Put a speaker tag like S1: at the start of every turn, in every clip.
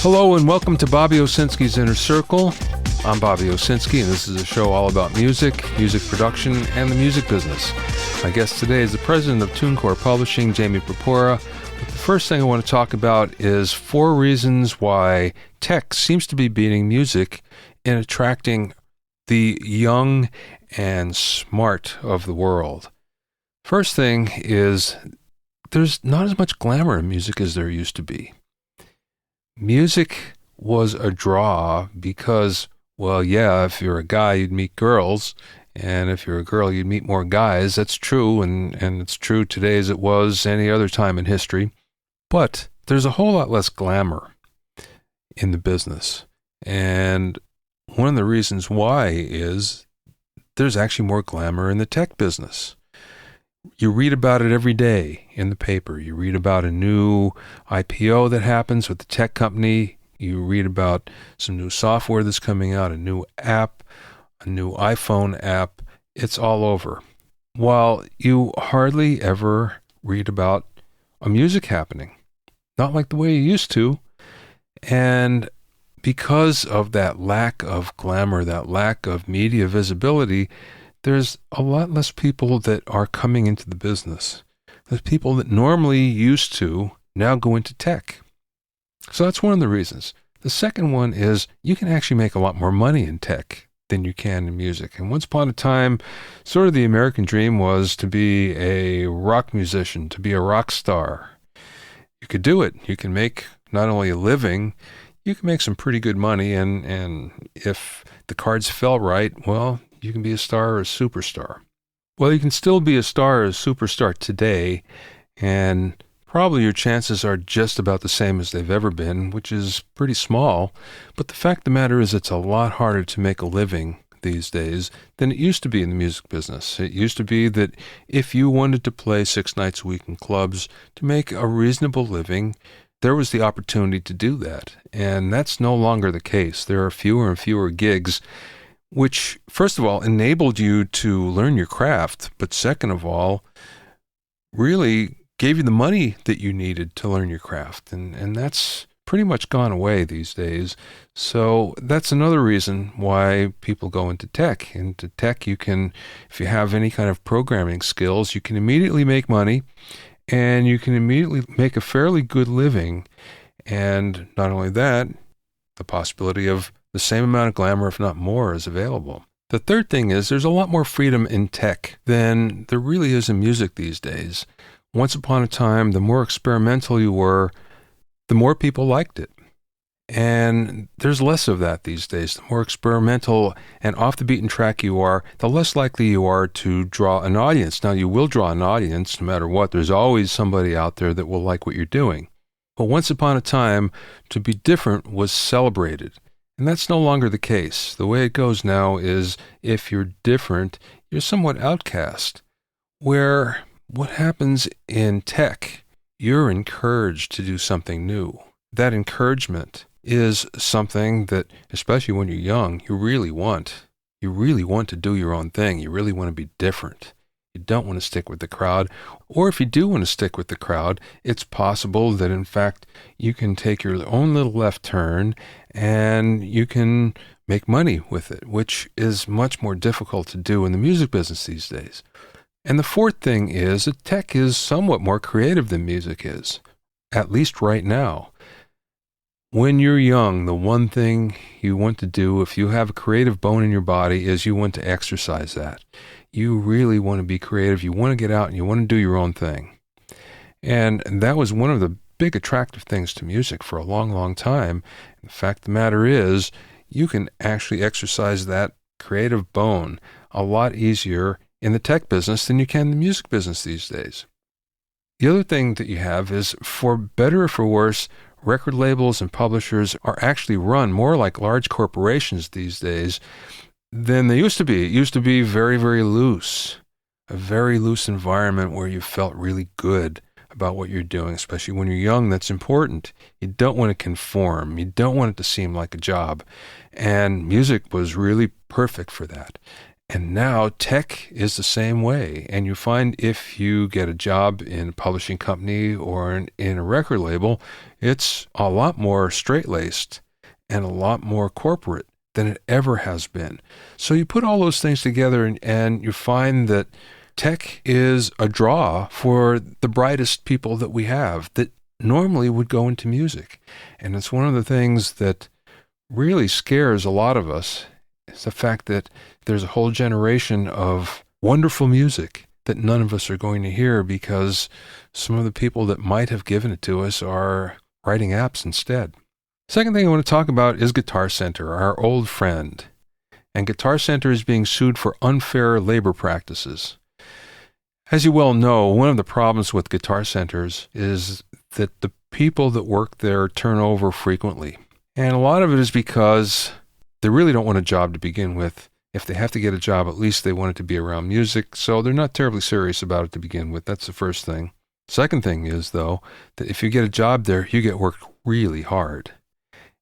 S1: Hello and welcome to Bobby Owsinski's Inner Circle. I'm Bobby Owsinski, and this is a show all about music, music production, and the music business. My guest today is the president of Tunecore Publishing, Jamie Purpora. But the first thing I want to talk about is 4 reasons why tech seems to be beating music in attracting the young and smart of the world. First thing is there's not as much glamour in music as there used to be. Music was a draw because, well, yeah, if you're a guy, you'd meet girls, and if you're a girl, you'd meet more guys. That's true, and it's true today as it was any other time in history. But there's a whole lot less glamour in the business, and one of the reasons why is there's actually more glamour in the tech business. You read about it every day in the paper. You read about a new IPO that happens with the tech company. You read about some new software that's coming out, a new app, a new iPhone app. It's all over. While you hardly ever read about a music happening, not like the way you used to. And because of that lack of glamour, that lack of media visibility, there's a lot less people that are coming into the business. There's people that normally used to now go into tech. So that's one of the reasons. The second one is you can actually make a lot more money in tech than you can in music. And once upon a time, sort of the American dream was to be a rock musician, to be a rock star. You could do it. You can make not only a living, you can make some pretty good money. And if the cards fell right, well, you can be a star or a superstar. Well, you can still be a star or a superstar today, and probably your chances are just about the same as they've ever been, which is pretty small. But the fact of the matter is it's a lot harder to make a living these days than it used to be in the music business. It used to be that if you wanted to play 6 nights a week in clubs to make a reasonable living, there was the opportunity to do that. And that's no longer the case. There are fewer and fewer gigs, which, first of all, enabled you to learn your craft, but second of all, really gave you the money that you needed to learn your craft. And that's pretty much gone away these days. So that's another reason why people go into tech. Into tech, you can, if you have any kind of programming skills, you can immediately make money, and you can immediately make a fairly good living. And not only that, the possibility of the same amount of glamour, if not more, is available. The third thing is there's a lot more freedom in tech than there really is in music these days. Once upon a time, the more experimental you were, the more people liked it. And there's less of that these days. The more experimental and off the beaten track you are, the less likely you are to draw an audience. Now, you will draw an audience no matter what. There's always somebody out there that will like what you're doing. But once upon a time, to be different was celebrated. And that's no longer the case. The way it goes now is if you're different, you're somewhat outcast. Where what happens in tech, you're encouraged to do something new. That encouragement is something that, especially when you're young, you really want. You really want to do your own thing. You really want to be different. You don't want to stick with the crowd. Or if you do want to stick with the crowd, it's possible that, in fact, you can take your own little left turn and you can make money with it, which is much more difficult to do in the music business these days. And the fourth thing is that tech is somewhat more creative than music is, at least right now. When you're young, the one thing you want to do, if you have a creative bone in your body, is you want to exercise that. You really want to be creative. You want to get out and you want to do your own thing. And that was one of the big attractive things to music for a long, long time. The fact of the matter is, you can actually exercise that creative bone a lot easier in the tech business than you can in the music business these days. The other thing that you have is, for better or for worse, record labels and publishers are actually run more like large corporations these days than they used to be. It used to be very, very loose, a very loose environment where you felt really good about what you're doing, especially when you're young. That's important. You don't want to conform. You don't want it to seem like a job. And music was really perfect for that. And now tech is the same way. And you find if you get a job in a publishing company or in a record label, it's a lot more straight-laced and a lot more corporate than it ever has been. So you put all those things together and you find that tech is a draw for the brightest people that we have that normally would go into music. And it's one of the things that really scares a lot of us, is the fact that there's a whole generation of wonderful music that none of us are going to hear because some of the people that might have given it to us are writing apps instead. Second thing I want to talk about is Guitar Center, our old friend. And Guitar Center is being sued for unfair labor practices. As you well know, one of the problems with guitar centers is that the people that work there turn over frequently. And a lot of it is because they really don't want a job to begin with. If they have to get a job, at least they want it to be around music, so they're not terribly serious about it to begin with. That's the first thing. Second thing is, though, that if you get a job there, you get worked really hard.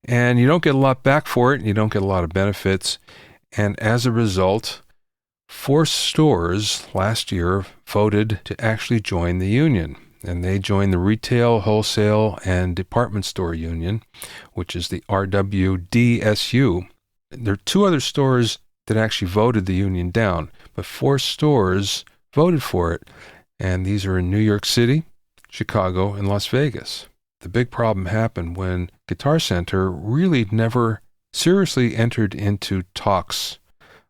S1: And you don't get a lot back for it, and you don't get a lot of benefits. And as a result, 4 stores last year voted to actually join the union. And they joined the Retail, Wholesale, and Department Store Union, which is the RWDSU. There are 2 other stores that actually voted the union down, but 4 stores voted for it. And these are in New York City, Chicago, and Las Vegas. The big problem happened when Guitar Center really never seriously entered into talks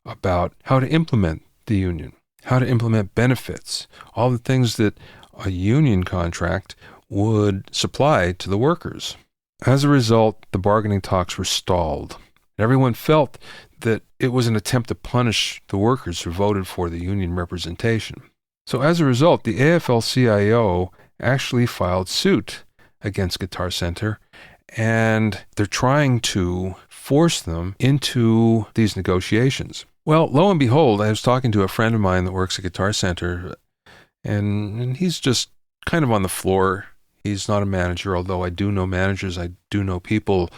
S1: about how to implement the union, how to implement benefits, all the things that a union contract would supply to the workers. As a result, the bargaining talks were stalled. Everyone felt that it was an attempt to punish the workers who voted for the union representation. So as a result, the AFL-CIO actually filed suit against Guitar Center, and they're trying to force them into these negotiations. Well, lo and behold, I was talking to a friend of mine that works at Guitar Center, and he's just kind of on the floor. He's not a manager, although I do know managers. I do know people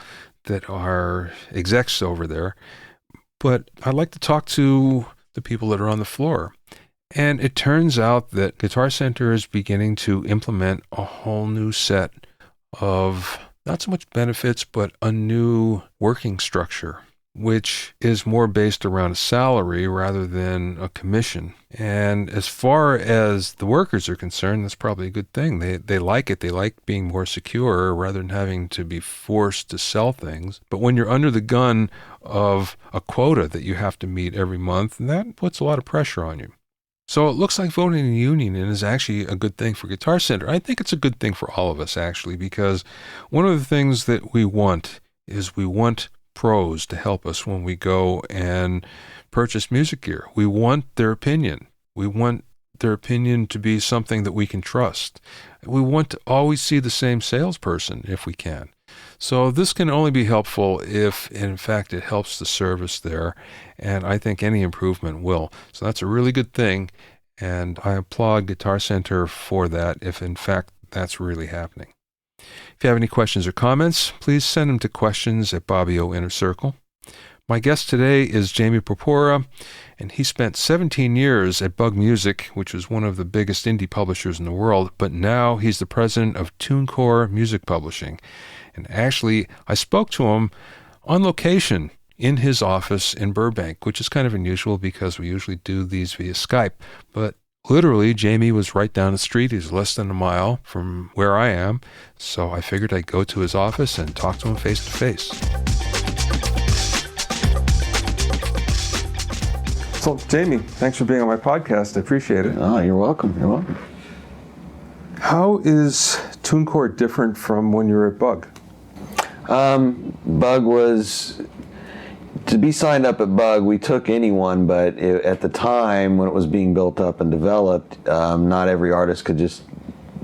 S1: that are execs over there. But I'd like to talk to the people that are on the floor. And it turns out that Guitar Center is beginning to implement a whole new set of not so much benefits, but a new working structure, which is more based around a salary rather than a commission. And as far as the workers are concerned, that's probably a good thing. They like it. They like being more secure rather than having to be forced to sell things. But when you're under the gun of a quota that you have to meet every month, that puts a lot of pressure on you. So it looks like voting in the union is actually a good thing for Guitar Center. I think it's a good thing for all of us, actually, because one of the things that we want is we want pros to help us when we go and purchase music gear. We want their opinion. We want their opinion to be something that we can trust. We want to always see the same salesperson if we can. So this can only be helpful if, in fact, it helps the service there, and I think any improvement will. So that's a really good thing, and I applaud Guitar Center for that if, in fact, that's really happening. If you have any questions or comments, please send them to questions@BobbyOInnerCircle. My guest today is Jamie Purpora, and he spent 17 years at Bug Music, which was one of the biggest indie publishers in the world, but now he's the president of Tunecore Music Publishing. And actually, I spoke to him on location in his office in Burbank, which is kind of unusual because we usually do these via Skype. But literally, Jamie was right down the street. He's less than a mile from where I am. So I figured I'd go to his office and talk to him face to face. So, Jamie, thanks for being on my podcast. I appreciate it.
S2: Oh, you're welcome. You're welcome.
S1: How is Tunecore different from when you were at Bug?
S2: Bug was, to be signed up at Bug, we took anyone, but at the time when it was being built up and developed, not every artist could just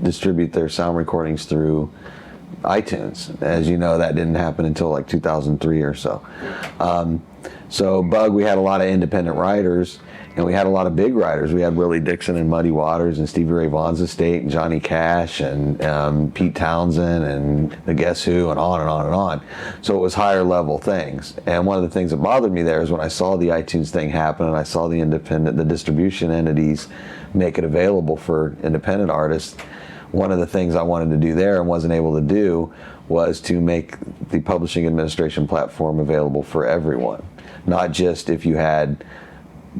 S2: distribute their sound recordings through iTunes. As you know, that didn't happen until like 2003 or so. So Bug, we had a lot of independent writers, And we had a lot of big writers. We had Willie Dixon and Muddy Waters and Stevie Ray Vaughan's estate and Johnny Cash and Pete Townsend and the Guess Who and on and on and on. So it was higher level things. And one of the things that bothered me there is when I saw the iTunes thing happen and I saw the distribution entities make it available for independent artists, one of the things I wanted to do there and wasn't able to do was to make the publishing administration platform available for everyone, not just if you had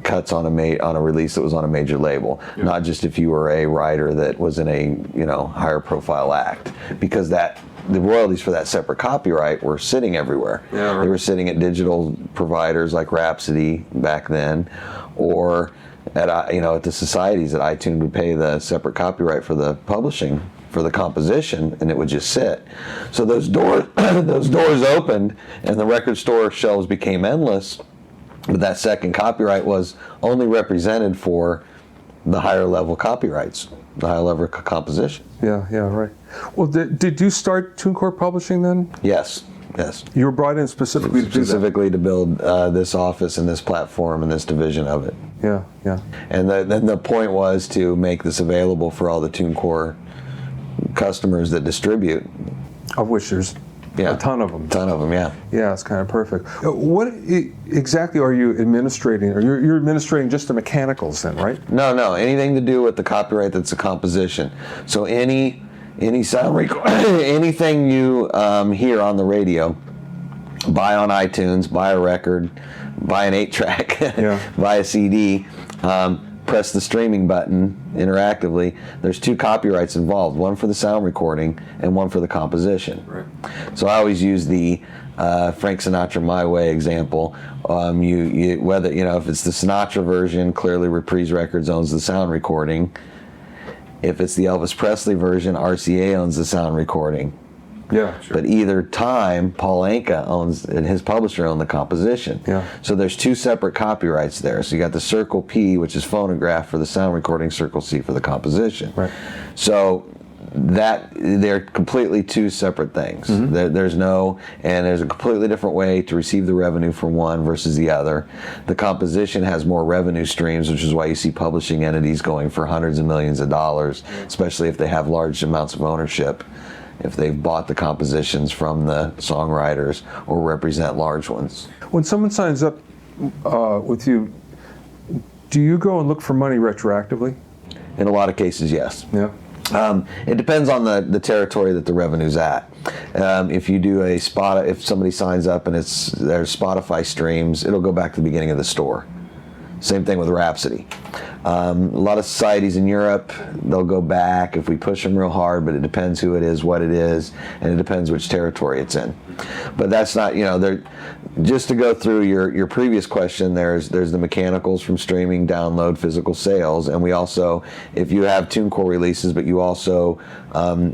S2: cuts on a release that was on a major label, not just if you were a writer that was in a higher profile act, because the royalties for that separate copyright were sitting everywhere. Yeah, right. They were sitting at digital providers like Rhapsody back then, or at the societies that iTunes would pay the separate copyright for the publishing for the composition, and it would just sit. So those doors opened, and the record store shelves became endless. But that second copyright was only represented for the higher level copyrights, the higher level composition.
S3: Yeah, right. Well, did you start Tunecore Publishing then?
S2: Yes.
S3: You were brought in specifically
S2: to build this office and this platform and this division of it.
S3: Yeah.
S2: And then the point was to make this available for all the Tunecore customers that distribute.
S3: Of which there's a ton of them.
S2: Yeah.
S3: Yeah, it's kind of perfect. What exactly are you administrating? Or you're administrating just the mechanicals then, right?
S2: No. Anything to do with the copyright that's a composition. So any sound anything you hear on the radio, buy on iTunes, buy a record, buy an 8-track, buy a CD, press the streaming button interactively. There's 2 copyrights involved, one for the sound recording and one for the composition. Right. So I always use the Frank Sinatra My Way example. Whether if it's the Sinatra version, clearly Reprise Records owns the sound recording. If it's the Elvis Presley version, RCA owns the sound recording.
S3: Yeah, sure.
S2: But either time, Paul Anka owns, and his publisher owned the composition. Yeah. So there's 2 separate copyrights there. So you got the Circle P, which is phonograph for the sound recording, Circle C for the composition. Right. So they're completely 2 separate things. Mm-hmm. There's a completely different way to receive the revenue from one versus the other. The composition has more revenue streams, which is why you see publishing entities going for hundreds of millions of dollars, especially if they have large amounts of ownership, if they've bought the compositions from the songwriters or represent large ones.
S3: When someone signs up with you, do you go and look for money retroactively?
S2: In a lot of cases, yes.
S3: Yeah.
S2: It depends on the territory that the revenue's at. If you do if somebody signs up and there's Spotify streams, it'll go back to the beginning of the store. Same thing with Rhapsody. A lot of societies in Europe, they'll go back if we push them real hard, but it depends who it is, what it is, and it depends which territory it's in. But that's not, just to go through your previous question, there's the mechanicals from streaming, download, physical sales, and we also, if you have Tunecore releases, but you also,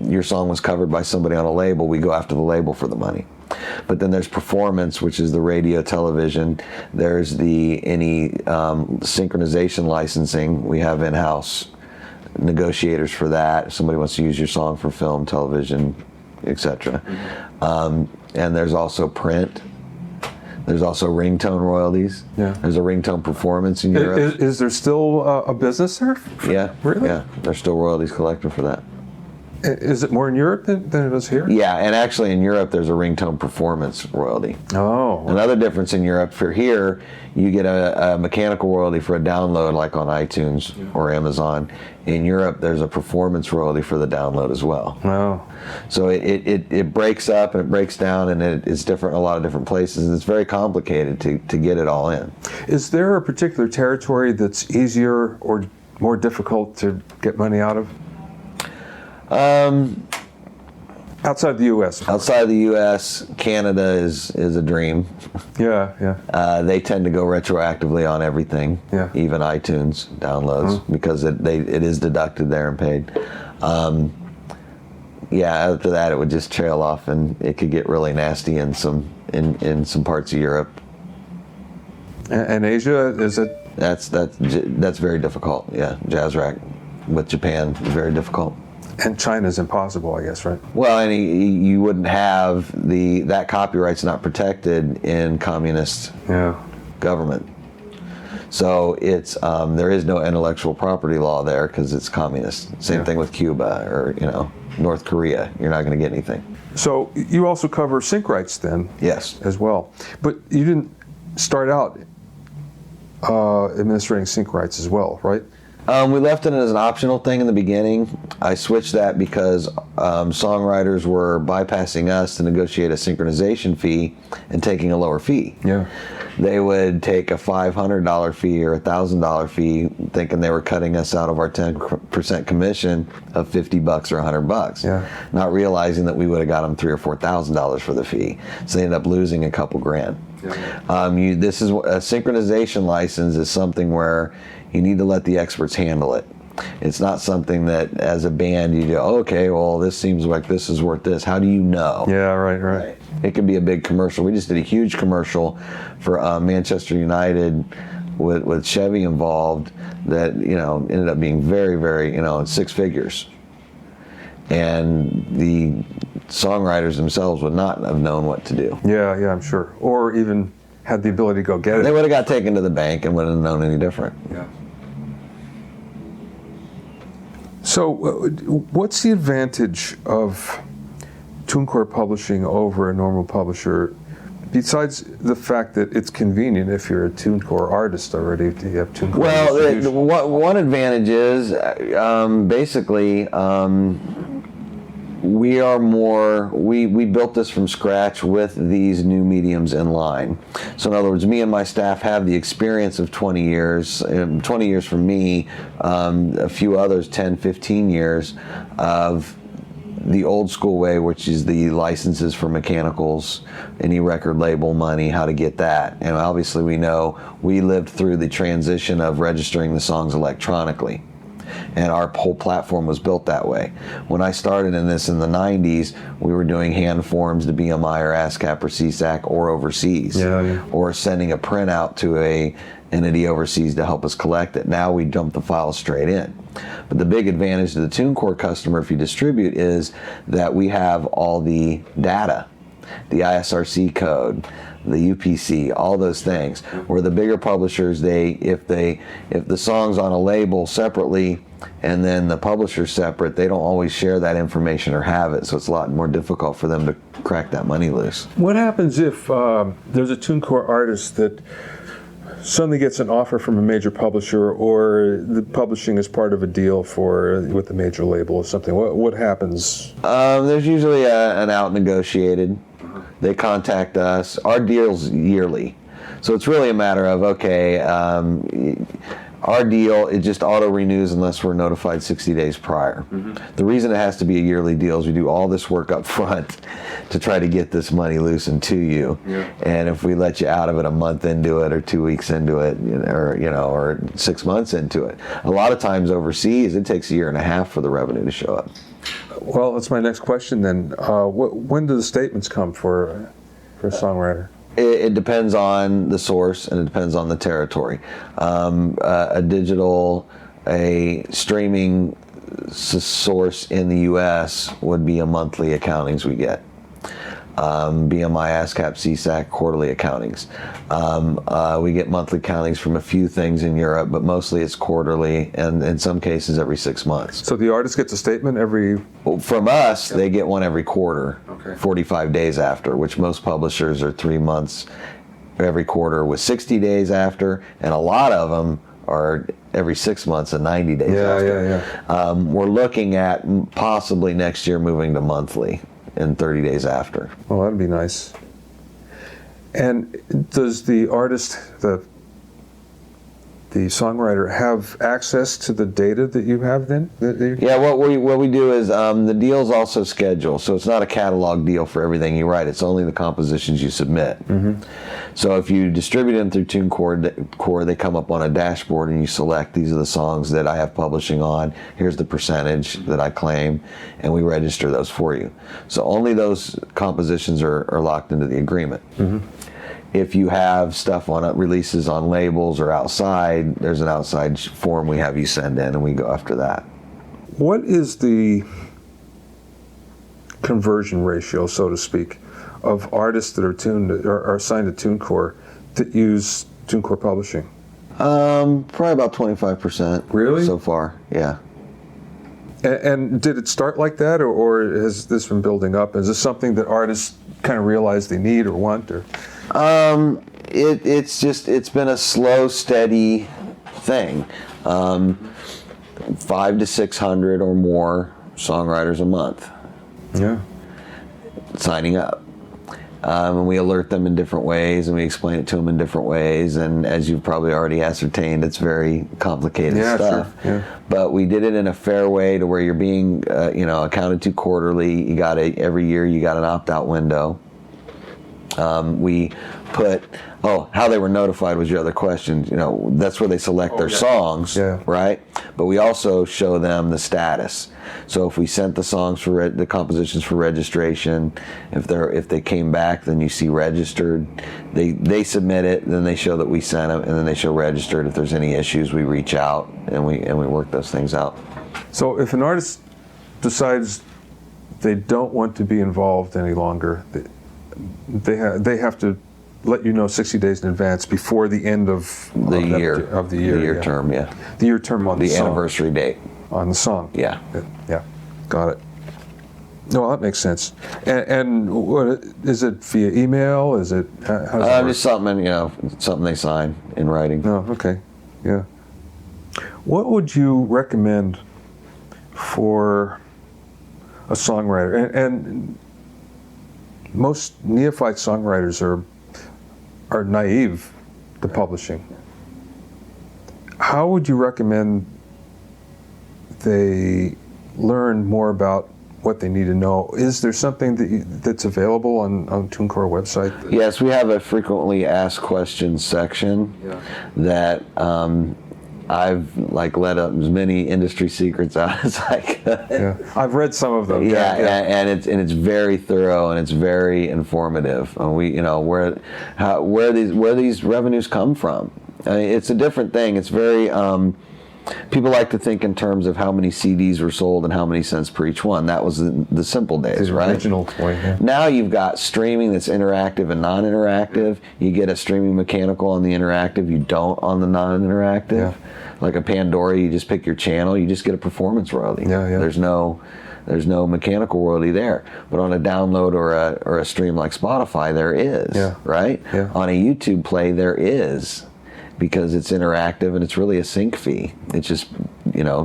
S2: your song was covered by somebody on a label, we go after the label for the money. But then there's performance, which is the radio, television. There's any synchronization licensing. We have in-house negotiators for that. If somebody wants to use your song for film, television, etc. And there's also print. There's also ringtone royalties. Yeah. There's a ringtone performance in Europe.
S3: Is there still a business there?
S2: Yeah.
S3: Really?
S2: Yeah. There's still royalties collected for that.
S3: Is it more in Europe than it is here?
S2: Yeah, and actually in Europe there's a ringtone performance royalty.
S3: Oh.
S2: Another difference in Europe, for here, you get a mechanical royalty for a download like on iTunes or Amazon. In Europe there's a performance royalty for the download as well.
S3: Oh.
S2: So it breaks up and it breaks down and it's different in a lot of different places, and it's very complicated to get it all in.
S3: Is there a particular territory that's easier or more difficult to get money out of? Outside the U.S.
S2: Outside of the U.S., Canada is a dream.
S3: Yeah.
S2: They tend to go retroactively on everything, even iTunes downloads, because it is deducted there and paid. After that it would just trail off, and it could get really nasty in some parts of Europe.
S3: And Asia, is it?
S2: That's very difficult. Yeah, jazz rack with Japan is very difficult.
S3: And China's impossible, I guess, right?
S2: Well, and you wouldn't have that copyright's not protected in communist government. So it's there is no intellectual property law there because it's communist. Same thing with Cuba or North Korea. You're not going to get anything.
S3: So you also cover sync rights then?
S2: Yes.
S3: As well. But you didn't start out administrating sync rights as well, right?
S2: We left it as an optional thing in the beginning. I switched that because songwriters were bypassing us to negotiate a synchronization fee and taking a lower fee.
S3: Yeah.
S2: They would take a $500 fee or a $1,000 fee, thinking they were cutting us out of our 10% commission of $50 or $100.
S3: Yeah.
S2: Not realizing that we would have got them $3,000 or $4,000 for the fee. So they ended up losing a couple grand. Yeah. This is a synchronization license is something where you need to let the experts handle it. It's not something that, as a band, you go, okay, well, this seems like this is worth this. How do you know?
S3: Yeah, right.
S2: It could be a big commercial. We just did a huge commercial for Manchester United with Chevy involved that ended up being very, very six figures. And the songwriters themselves would not have known what to do.
S3: Yeah, I'm sure. Or even had the ability to go get it.
S2: They would have got taken to the bank and wouldn't have known any different.
S3: Yeah. So, what's the advantage of Tunecore publishing over a normal publisher, besides the fact that it's convenient if you're a Tunecore artist already to have Tunecore?
S2: Well, one advantage is basically we built this from scratch with these new mediums in line. So in other words, me and my staff have the experience of 20 years, 20 years for me, a few others 10, 15 years of the old school way, which is the licenses for mechanicals, any record label money, how to get that. And obviously we lived through the transition of registering the songs electronically. And our whole platform was built that way. When I started in this in the 90s, we were doing hand forms to BMI or ASCAP or CSAC or overseas. Or sending a printout to a entity overseas to help us collect it. Now we dump the file straight in. But the big advantage to the Tunecore customer if you distribute is that we have all the data, the ISRC code, the UPC, all those things. Where the bigger publishers, if the song's on a label separately and then the publisher's separate, they don't always share that information or have it, so it's a lot more difficult for them to crack that money loose.
S3: What happens if there's a Tunecore artist that suddenly gets an offer from a major publisher, or the publishing is part of a deal with a major label or something? What happens?
S2: There's usually an out negotiated. They contact us. Our deal's yearly. So it's really a matter of, okay, our deal, it just auto-renews unless we're notified 60 days prior. The reason it has to be a yearly deal is we do all this work up front to try to get this money loosened to you. And if we let you out of it a month into it or 2 weeks into it, or 6 months into it, a lot of times overseas, it takes a year and a half for the revenue to show up.
S3: Well, that's my next question then. When do the statements come for a songwriter?
S2: It depends on the source and it depends on the territory. A streaming source in the U.S. would be a monthly accountings we get. BMI, ASCAP, CSAC, quarterly accountings. We get monthly accountings from a few things in Europe, but mostly it's quarterly, and in some cases every 6 months.
S3: So the artist gets a statement every...
S2: From us, they get one every quarter,
S3: okay.
S2: 45 days after, which most publishers are 3 months every quarter with 60 days after, and a lot of them are every 6 months and 90 days after. We're looking at possibly next year moving to monthly and 30 days after.
S3: Well, that'd be nice. And does the artist, the songwriter, have access to the data that you have then?
S2: Yeah, what we do is the deal's also scheduled, so it's not a catalog deal for everything you write. It's only the compositions you submit. So if you distribute them through Tunecore, they come up on a dashboard and you select, these are the songs that I have publishing on, here's the percentage that I claim, and we register those for you. So only those compositions are locked into the agreement. If you have stuff on releases on labels or outside, there's an outside form we have you send in, and we go after that.
S3: What is the conversion ratio, so to speak, of artists that are assigned to Tunecore that use Tunecore publishing?
S2: Probably about 25%.
S3: Really?
S2: So far, yeah.
S3: And did it start like that, or has this been building up? Is this something that artists kind of realize they need or want? Or
S2: It's been a slow, steady thing. 500 to 600 or more songwriters a month
S3: yeah.
S2: signing up. And we alert them in different ways, and we explain it to them in different ways. And as you've probably already ascertained, it's very complicated stuff.
S3: Sure. Yeah.
S2: But we did it in a fair way to where you're being, accounted to quarterly. You got every year. You got an opt-out window. We put how they were notified was your other question. That's where they select their songs, right? But we also show them the status. So if we sent the songs for the compositions for registration, if they came back, then you see registered. They submit it, then they show that we sent them, and then they show registered. If there's any issues, we reach out and we work those things out.
S3: So if an artist decides they don't want to be involved any longer, they have to let you know 60 days in advance before the end of
S2: the year
S3: term.
S2: Yeah,
S3: the year term on the song.
S2: Anniversary date
S3: on the song.
S2: Yeah,
S3: got it. No, that makes sense. And what is it via email? Is it how does it work?
S2: Just something they sign in writing.
S3: Oh, okay, yeah. What would you recommend for a songwriter? And most neophyte songwriters are naive to publishing. How would you recommend they learn more about what they need to know? Is there something that's available on Tunecore website?
S2: Yes, we have a frequently asked questions section that I've let up as many industry secrets out as I could.
S3: Yeah, I've read some of them.
S2: And it's very thorough and it's very informative. And we, where these revenues come from. I mean, it's a different thing. It's very people like to think in terms of how many CDs were sold and how many cents per each one. That was the simple days, right?
S3: Original point. Yeah.
S2: Now you've got streaming that's interactive and non-interactive. You get a streaming mechanical on the interactive. You don't on the non-interactive.
S3: Yeah.
S2: Like a Pandora, you just pick your channel. You just get a performance royalty.
S3: Yeah.
S2: There's no mechanical royalty there. But on a download or a stream like Spotify, there is.
S3: Yeah.
S2: Right?
S3: Yeah.
S2: On a YouTube play, there is. Because it's interactive and it's really a sync fee. It just,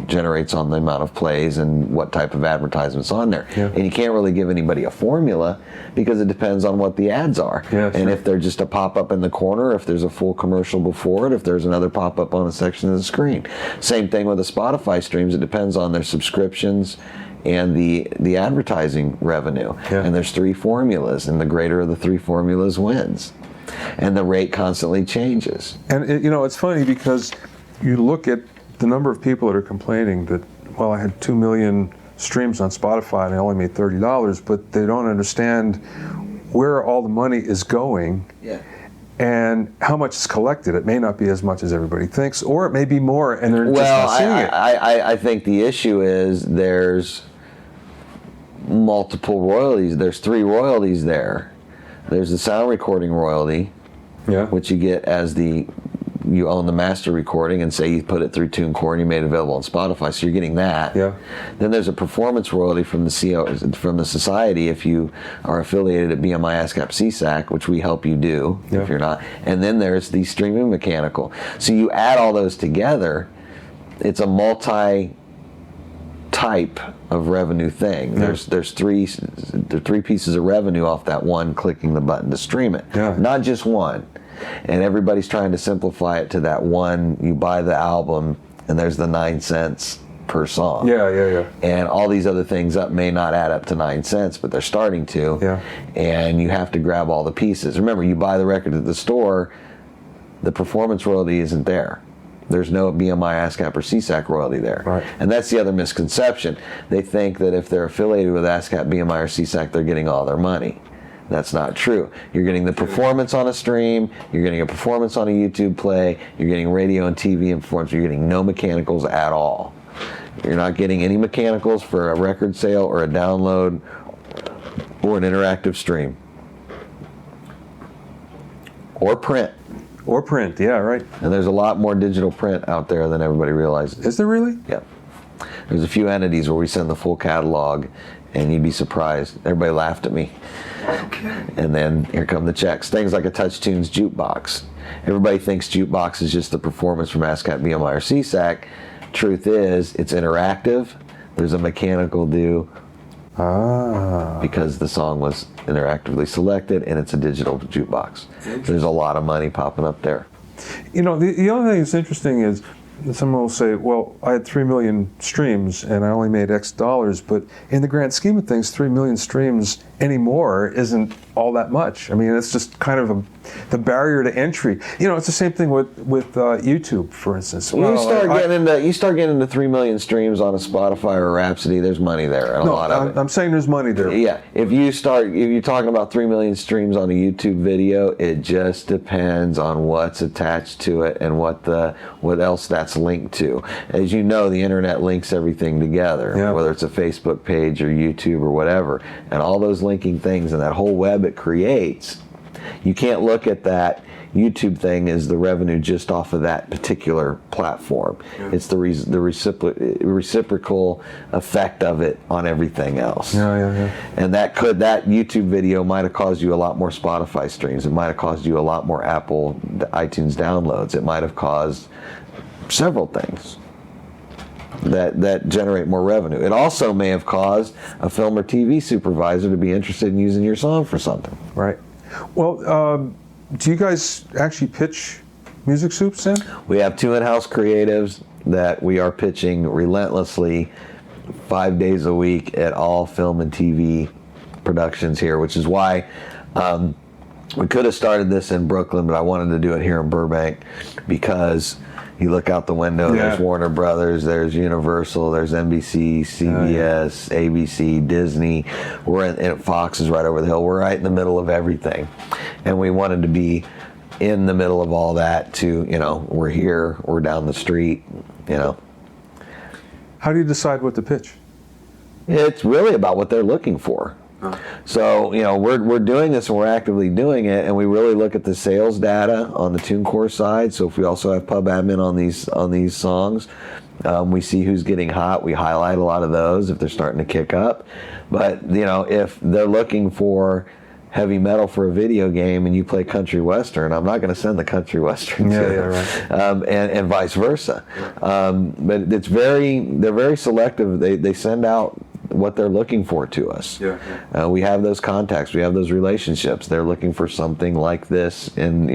S2: generates on the amount of plays and what type of advertisements on there.
S3: Yeah.
S2: And you can't really give anybody a formula because it depends on what the ads are.
S3: Yeah,
S2: and if they're just a pop-up in the corner, if there's a full commercial before it, if there's another pop-up on a section of the screen. Same thing with the Spotify streams. It depends on their subscriptions and the advertising revenue.
S3: Yeah.
S2: And there's 3 formulas, and the greater of the 3 formulas wins. And the rate constantly changes.
S3: And it's funny because you look at the number of people that are complaining that, I had 2 million streams on Spotify and I only made $30, but they don't understand where all the money is going and how much is collected. It may not be as much as everybody thinks, or it may be more and they're just not seeing it.
S2: I think the issue is there's multiple royalties. There's 3 royalties there. There's the sound recording royalty, which you get as you own the master recording, and say you put it through Tunecore and you made it available on Spotify, so you're getting that.
S3: Yeah.
S2: Then there's a performance royalty from the society if you are affiliated at BMI ASCAP CSAC, which we help you do if you're not. And then there's the streaming mechanical. So you add all those together, it's a multi-type of revenue thing. There's 3 pieces of revenue off that one clicking the button to stream it. Not just one. And everybody's trying to simplify it to that one. You buy the album and there's the 9 cents per song. And all these other things may not add up to 9 cents, but they're starting to. And you have to grab all the pieces. Remember, you buy the record at the store, the performance royalty isn't there. There's no BMI, ASCAP, or CSAC royalty there.
S3: Right.
S2: And that's the other misconception. They think that if they're affiliated with ASCAP, BMI, or CSAC, they're getting all their money. That's not true. You're getting the performance on a stream, you're getting a performance on a YouTube play, you're getting radio and TV and performance, you're getting no mechanicals at all. You're not getting any mechanicals for a record sale or a download or an interactive stream. Or print.
S3: Or print, yeah, right.
S2: And there's a lot more digital print out there than everybody realizes.
S3: Is there really?
S2: Yeah. There's a few entities where we send the full catalog, and you'd be surprised. Everybody laughed at me.
S3: Okay.
S2: And then here come the checks. Things like a TouchTunes jukebox. Everybody thinks jukebox is just the performance from ASCAP, BMI, or CSAC. Truth is, it's interactive. There's a mechanical due because the song was interactively selected, and it's a digital jukebox. There's a lot of money popping up there.
S3: You know, the other thing that's interesting is someone will say, well, I had 3 million streams and I only made X dollars, but in the grand scheme of things, 3 million streams anymore isn't all that much. I mean, it's just kind of the barrier to entry. You know, it's the same thing with YouTube, for instance.
S2: Well, you start getting into 3 million streams on a Spotify or a Rhapsody, there's money there, and a lot of it.
S3: I'm saying there's money there.
S2: Yeah, if you're talking about 3 million streams on a YouTube video, it just depends on what's attached to it and what else that's linked to. As you know, the internet links everything together, whether it's a Facebook page or YouTube or whatever, and all those linking things and that whole web it creates. You can't look at that YouTube thing as the revenue just off of that particular platform. Yeah. It's the reciprocal effect of it on everything else. And that YouTube video might have caused you a lot more Spotify streams. It might have caused you a lot more Apple iTunes downloads. It might have caused several things that generate more revenue. It also may have caused a film or TV supervisor to be interested in using your song for something.
S3: Right. Well, do you guys actually pitch music soups then?
S2: We have 2 in-house creatives that we are pitching relentlessly 5 days a week at all film and TV productions here, which is why we could have started this in Brooklyn, but I wanted to do it here in Burbank because you look out the window, there's Warner Brothers, there's Universal, there's NBC, CBS, ABC, Disney. And Fox is right over the hill. We're right in the middle of everything. And we wanted to be in the middle of all that too. We're here, we're down the street,
S3: How do you decide what to pitch?
S2: It's really about what they're looking for. So, we're doing this and we're actively doing it, and we really look at the sales data on the Tunecore side. So if we also have pub admin on these songs, we see who's getting hot. We highlight a lot of those if they're starting to kick up. But, if they're looking for heavy metal for a video game and you play country western, I'm not going to send the country western to them. Right. And vice versa. But they're very selective. They send out what they're looking for to us. We have those contacts, we have those relationships. They're looking for something like this in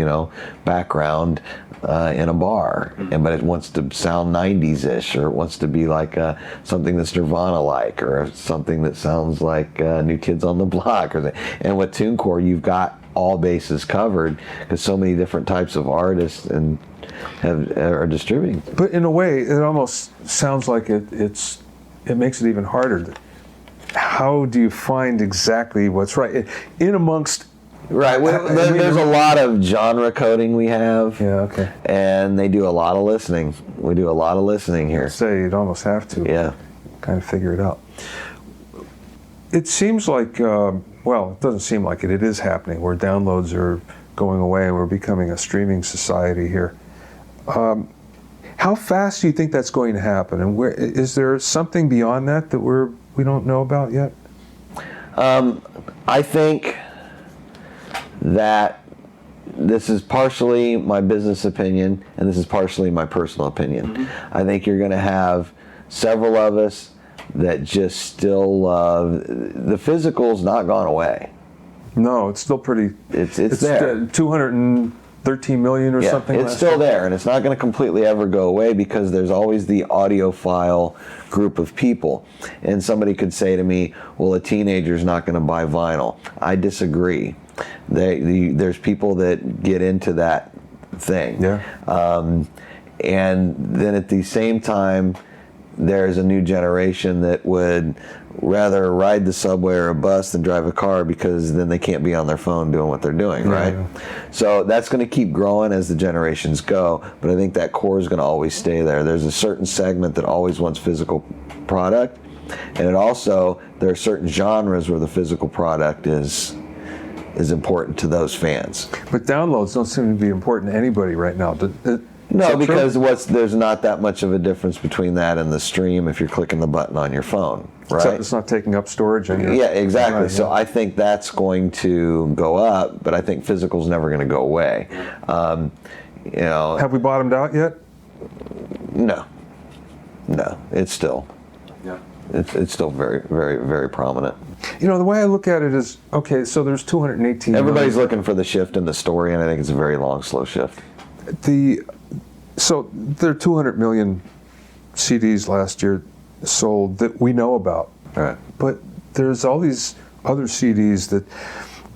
S2: background in a bar, but it wants to sound 90s-ish, or it wants to be like something that's Nirvana-like, or something that sounds like New Kids on the Block. And with Tunecore, you've got all bases covered because so many different types of artists and are distributing.
S3: But in a way, it almost sounds like it makes it even harder. How do you find exactly what's right in amongst?
S2: Right, there's a lot of genre coding we have. And they do a lot of listening. We do a lot of listening here.
S3: I'd say you'd almost have to. Kind of figure it out. It seems like, it doesn't seem like it. It is happening where downloads are going away and we're becoming a streaming society here. How fast do you think that's going to happen? And where is there something beyond that we don't know about yet?
S2: I think that this is partially my business opinion and this is partially my personal opinion. I think you're going to have several of us that just still love the physical's not gone away.
S3: No, it's still pretty.
S2: It's there.
S3: 213 million or something.
S2: It's still there, and it's not going to completely ever go away because there's always the audiophile group of people. And somebody could say to me, "Well, a teenager's not going to buy vinyl." I disagree. There's people that get into that thing. And then at the same time, there's a new generation that would rather ride the subway or a bus than drive a car because then they can't be on their phone doing what they're doing, right? So that's going to keep growing as the generations go, but I think that core is going to always stay there. There's a certain segment that always wants physical product, and there are certain genres where the physical product is is important to those fans.
S3: But downloads don't seem to be important to anybody right now.
S2: No, because there's not that much of a difference between that and the stream if you're clicking the button on your phone, right?
S3: Except it's not taking up storage.
S2: Yeah, exactly. So I think that's going to go up, but I think physical's never going to go away.
S3: Have we bottomed out yet?
S2: No, it's still.
S3: Yeah.
S2: It's still very, very, very prominent.
S3: The way I look at it is, okay, so there's 218
S2: Everybody's
S3: million.
S2: looking for the shift in the story, and I think it's a very long, slow shift.
S3: So there are 200 million CDs last year sold that we know about.
S2: Right.
S3: But there's all these other CDs that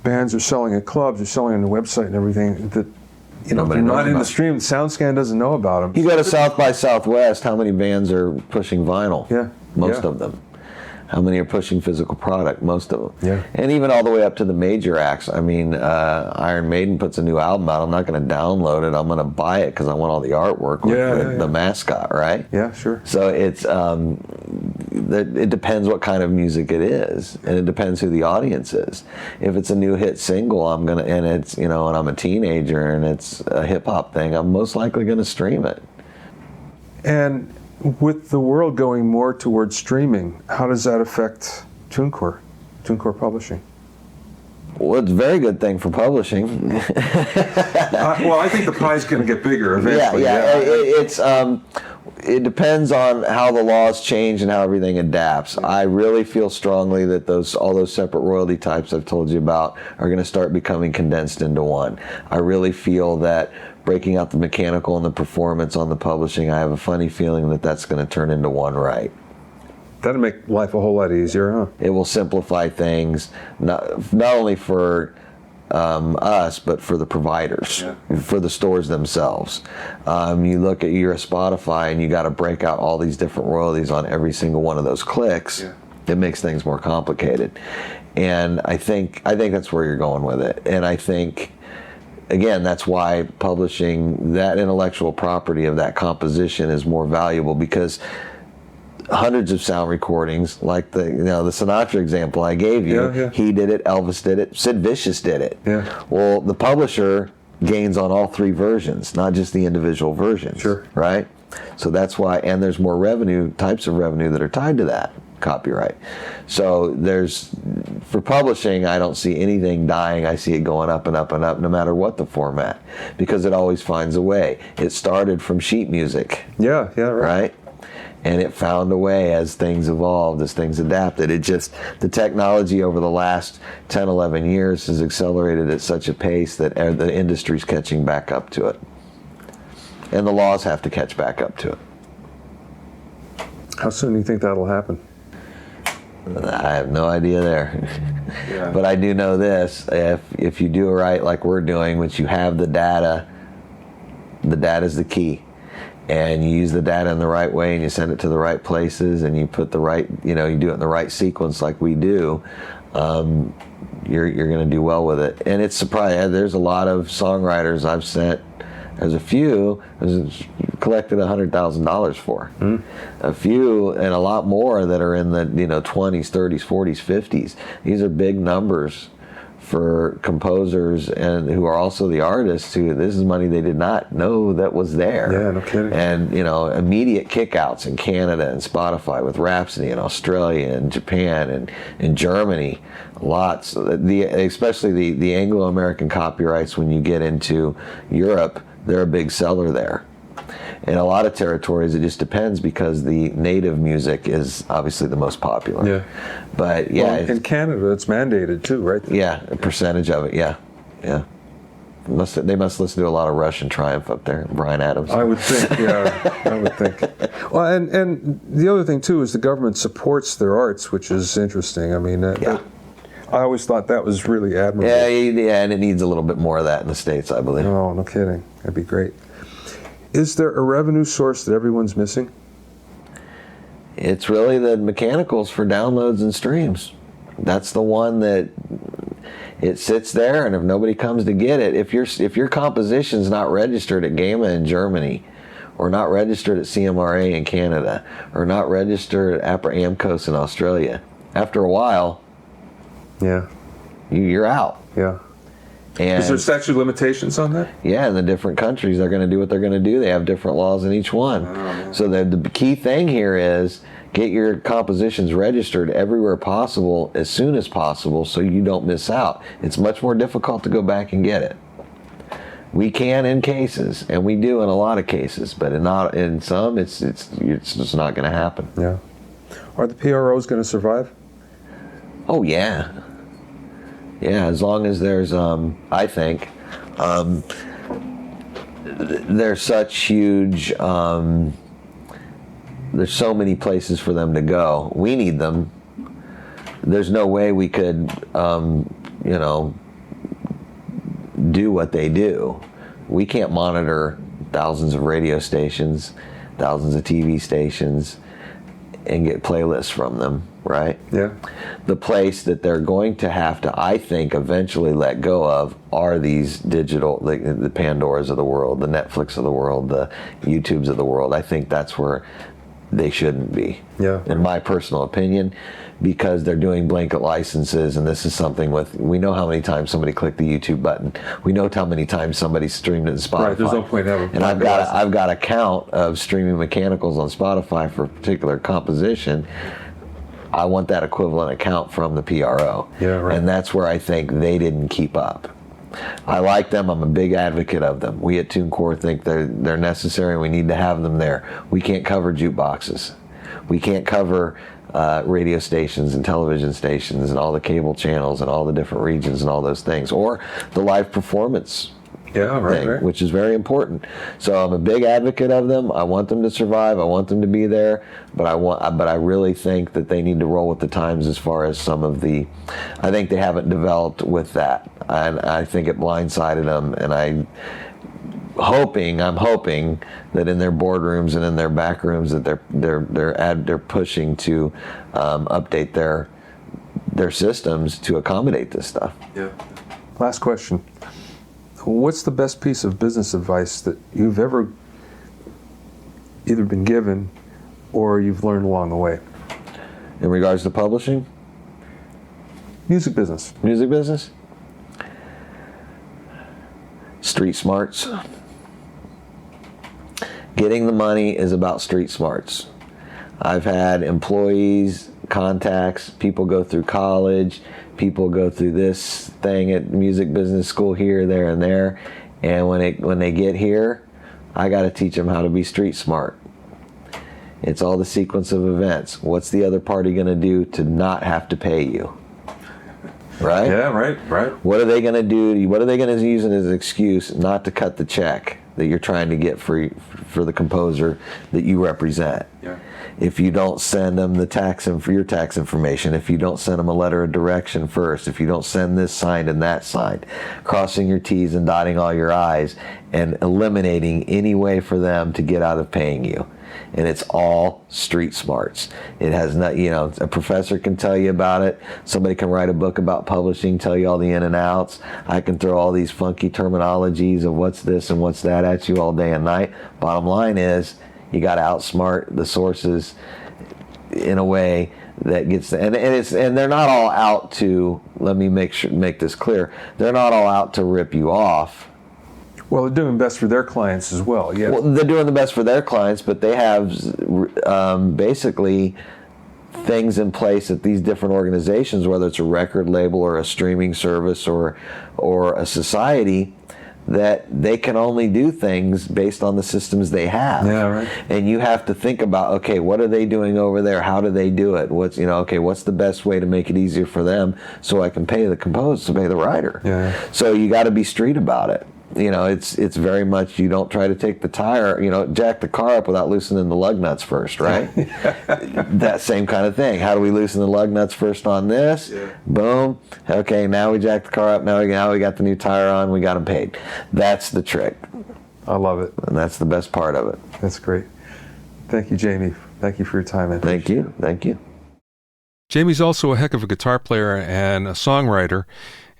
S3: bands are selling at clubs, are selling on the website and everything that, if
S2: Nobody
S3: you're
S2: knows
S3: not in
S2: about.
S3: the stream, SoundScan doesn't know about them.
S2: You go to South by Southwest, how many bands are pushing vinyl?
S3: Yeah.
S2: Most
S3: Yeah.
S2: of them. How many are pushing physical product? Most of them.
S3: Yeah.
S2: And even all the way up to the major acts. I mean, Iron Maiden puts a new album out. I'm not going to download it. I'm going to buy it because I want all the artwork with the mascot, right?
S3: Yeah, sure.
S2: So it's it depends what kind of music it is, and it depends who the audience is. If it's a new hit single, and it's and I'm a teenager and it's a hip hop thing, I'm most likely going to stream it.
S3: And with the world going more towards streaming, how does that affect TuneCore Publishing?
S2: Well, it's a very good thing for publishing.
S3: Well, I think the pie's going to get bigger eventually.
S2: It depends on how the laws change and how everything adapts. I really feel strongly that all those separate royalty types I've told you about are going to start becoming condensed into one. I really feel that breaking out the mechanical and the performance on the publishing, I have a funny feeling that that's going to turn into one, right?
S3: That'd make life a whole lot easier, huh?
S2: It will simplify things, not only for us, but for the providers, for the stores themselves. You look at you're a Spotify and you got to break out all these different royalties on every single one of those clicks.
S3: Yeah.
S2: It makes things more complicated. And I think that's where you're going with it. And I think, again, that's why publishing that intellectual property of that composition is more valuable, because hundreds of sound recordings, like the Sinatra example I gave you, he did it, Elvis did it, Sid Vicious did it.
S3: Yeah.
S2: Well, the publisher gains on all three versions, not just the individual versions.
S3: Sure.
S2: Right? So that's why, and there's more types of revenue that are tied to that copyright. So for publishing, I don't see anything dying. I see it going up and up and up, no matter what the format, because it always finds a way. It started from sheet music.
S3: Yeah, right.
S2: And it found a way as things evolved, as things adapted. The technology over the last 10, 11 years has accelerated at such a pace that the industry's catching back up to it. And the laws have to catch back up to it.
S3: How soon do you think that'll happen?
S2: I have no idea there.
S3: Yeah.
S2: But I do know this, if you do it right like we're doing, which you have the data's the key. And you use the data in the right way, and you send it to the right places, and you put the right, you do it in the right sequence like we do, you're going to do well with it. And it's surprising. There's a lot of songwriters I've sent. There's a few I've collected $100,000 for. A few, and a lot more that are in the 20s, 30s, 40s, 50s. These are big numbers for composers and who are also the artists who this is money they did not know that was there.
S3: Yeah, no kidding.
S2: And immediate kickouts in Canada and Spotify with Rhapsody in Australia and Japan and in Germany, lots. Especially the Anglo-American copyrights, when you get into Europe, they're a big seller there. In a lot of territories, it just depends, because the native music is obviously the most popular.
S3: Yeah.
S2: But
S3: in Canada, it's mandated too, right?
S2: Yeah, a percentage of it. Yeah. They must listen to a lot of Rush and Triumph up there, Bryan Adams.
S3: I would think. Yeah, I would think. Well, and the other thing too is the government supports their arts, which is interesting. I mean, I always thought that was really admirable.
S2: Yeah, and it needs a little bit more of that in the States, I believe.
S3: Oh, no kidding. That'd be great. Is there a revenue source that everyone's missing?
S2: It's really the mechanicals for downloads and streams. That's the one that it sits there, and if nobody comes to get it, if your composition's not registered at GAMA in Germany, or not registered at CMRA in Canada, or not registered at APRA AMCOS in Australia, after a while,
S3: Yeah.
S2: you're out.
S3: Yeah.
S2: And
S3: Is there statute of limitations on that?
S2: yeah, in the different countries, they're going to do what they're going to do. They have different laws in each one. So the key thing here is get your compositions registered everywhere possible as soon as possible so you don't miss out. It's much more difficult to go back and get it. We can in cases, and we do in a lot of cases, but in some, it's just not going to happen.
S3: Yeah. Are the PROs going to survive?
S2: Oh yeah, yeah. As long as there's, I think, there's such huge. There's so many places for them to go. We need them. There's no way we could, do what they do. We can't monitor thousands of radio stations, thousands of TV stations, and get playlists from them, right?
S3: Yeah.
S2: The place that they're going to have to, I think, eventually let go of are these digital, the Pandoras of the world, the Netflix of the world, the YouTubes of the world. I think that's where they shouldn't be, in my personal opinion, because they're doing blanket licenses, and this is something we know how many times somebody clicked the YouTube button. We know how many times somebody streamed it in Spotify.
S3: Right, there's no point ever.
S2: And I've got a count of streaming mechanicals on Spotify for a particular composition. I want that equivalent account from the PRO.
S3: Yeah, right.
S2: And that's where I think they didn't keep up. I like them. I'm a big advocate of them. We at Tunecore think they're necessary, and we need to have them there. We can't cover jukeboxes. We can't cover radio stations and television stations and all the cable channels and all the different regions and all those things, or the live performance thing, which is very important. So I'm a big advocate of them. I want them to survive. I want them to be there, but I really think that they need to roll with the times as far as some of the. I think they haven't developed with that, and I think it blindsided them. And I'm hoping that in their boardrooms and in their back rooms that they're pushing to update their systems to accommodate this stuff.
S3: Yeah. Last question. What's the best piece of business advice that you've ever either been given or you've learned along the way?
S2: In regards to publishing?
S3: Music business.
S2: Music business? Street smarts. Getting the money is about street smarts. I've had employees, contacts, people go through college, people go through this thing at music business school here, there, and there, and when they get here, I got to teach them how to be street smart. It's all the sequence of events. What's the other party going to do to not have to pay you? Right?
S3: Yeah, right.
S2: What are they going to do? What are they going to use as an excuse not to cut the check that you're trying to get for the composer that you represent?
S3: Yeah.
S2: If you don't send them your tax information, if you don't send them a letter of direction first, if you don't send this signed and that signed, crossing your T's and dotting all your I's, and eliminating any way for them to get out of paying you. And it's all street smarts. It has not, a professor can tell you about it. Somebody can write a book about publishing, tell you all the in and outs. I can throw all these funky terminologies of what's this and what's that at you all day and night. Bottom line is, you got to outsmart the sources in a way that gets, and they're not all out to. Let me make this clear. They're not all out to rip you off.
S3: Well, they're doing best for their clients as well. Yeah.
S2: Well, they're doing the best for their clients, but they have basically things in place at these different organizations, whether it's a record label or a streaming service or a society, that they can only do things based on the systems they have.
S3: Yeah, right.
S2: And you have to think about, okay, what are they doing over there? How do they do it? What's the best way to make it easier for them so I can pay the composer, pay the writer?
S3: Yeah.
S2: So you got to be street about it. It's very much, you don't try to take the tire, jack the car up without loosening the lug nuts first, right? That same kind of thing. How do we loosen the lug nuts first on this? Yeah. Boom. Okay, now we jack the car up. Now we got the new tire on. We got them paid. That's the trick.
S3: I love it.
S2: And that's the best part of it.
S3: That's great. Thank you, Jamie. Thank you for your time.
S2: Thank you. Thank you.
S1: Jamie's also a heck of a guitar player and a songwriter.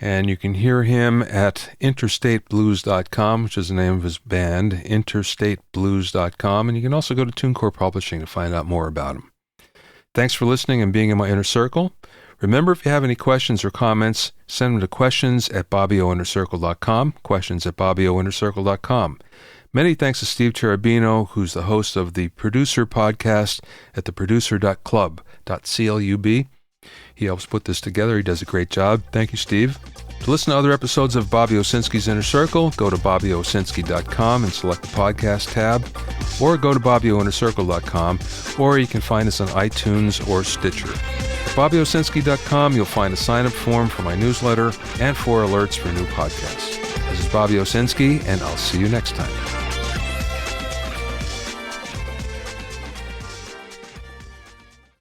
S1: And you can hear him at interstateblues.com, which is the name of his band, interstateblues.com. And you can also go to Tunecore Publishing to find out more about him. Thanks for listening and being in my inner circle. Remember, if you have any questions or comments, send them to questions@bobbyoinnercircle.com, questions@bobbyoinnercircle.com. Many thanks to Steve Cherubino, who's the host of the Producer podcast at theproducer.club.club. He helps put this together. He does a great job. Thank you, Steve. To listen to other episodes of Bobby Owsinski's Inner Circle, go to bobbyowsinski.com and select the podcast tab, or go to bobbyowinnercircle.com, or you can find us on iTunes or Stitcher. At bobbyowsinski.com, you'll find a sign-up form for my newsletter and for alerts for new podcasts. This is Bobby Owsinski, and I'll see you next time.